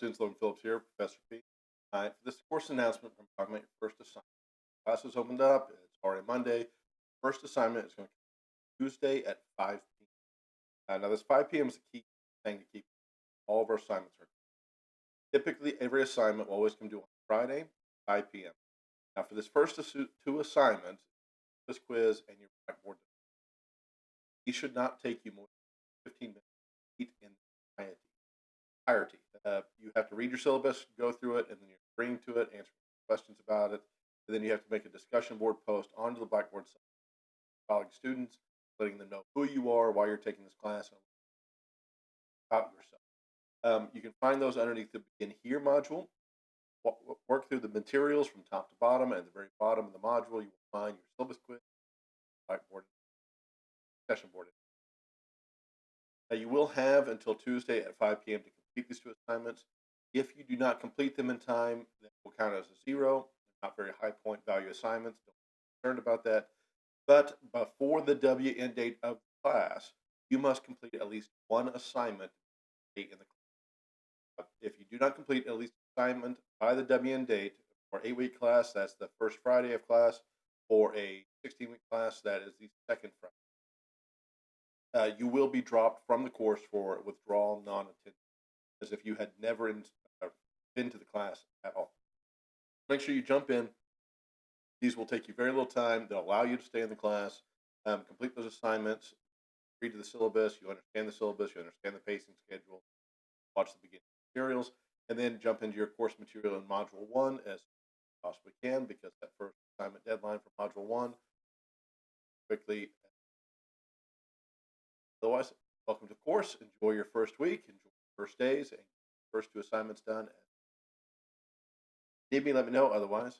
students, Logan Phillips here, Professor P. For this course announcement, I'm talking about your first assignment. Class has opened up. It's already Monday. First assignment is going to be Tuesday at 5 p.m. Now, this 5 p.m. is the key thing to keep all of our assignments. Typically, every assignment will always come due on Friday, 5 p.m. Now, for this first two assignments, this quiz and your whiteboard, these should not take you more than 15 minutes to complete in entirety. You have to read your syllabus, go through it, and then you're agreeing to it, answering questions about it, and then you have to make a discussion board post onto the Blackboard site, colleague students, letting them know who you are, why you're taking this class, and about yourself. You can find those underneath the Begin Here module. Work through the materials from top to bottom, and at the very bottom of the module, you will find your syllabus quiz, Blackboard, discussion board. Now, you will have until Tuesday at 5 p.m. to complete these two assignments. If you do not complete them in time, that will count as a zero. Not very high point value assignments. Don't be concerned about that. But before the WN date of the class, you must complete at least one assignment in the class. If you do not complete at least an assignment by the WN date for 8-week class, that's the first Friday of class. For a 16-week class, that is the second Friday. You will be dropped from the course for withdrawal non-attendance, as if you had never been to the class at all. Make sure you jump in. These will take you very little time. They'll allow you to stay in the class, complete those assignments, read the syllabus, you understand the syllabus, you understand the pacing schedule, watch the beginning materials, and then jump into your course material in Module 1 as possibly can, because that first assignment deadline for Module 1 quickly. Otherwise, welcome to the course. Enjoy your first week, enjoy your first days, and your first two assignments done. Need me, let me know. Otherwise,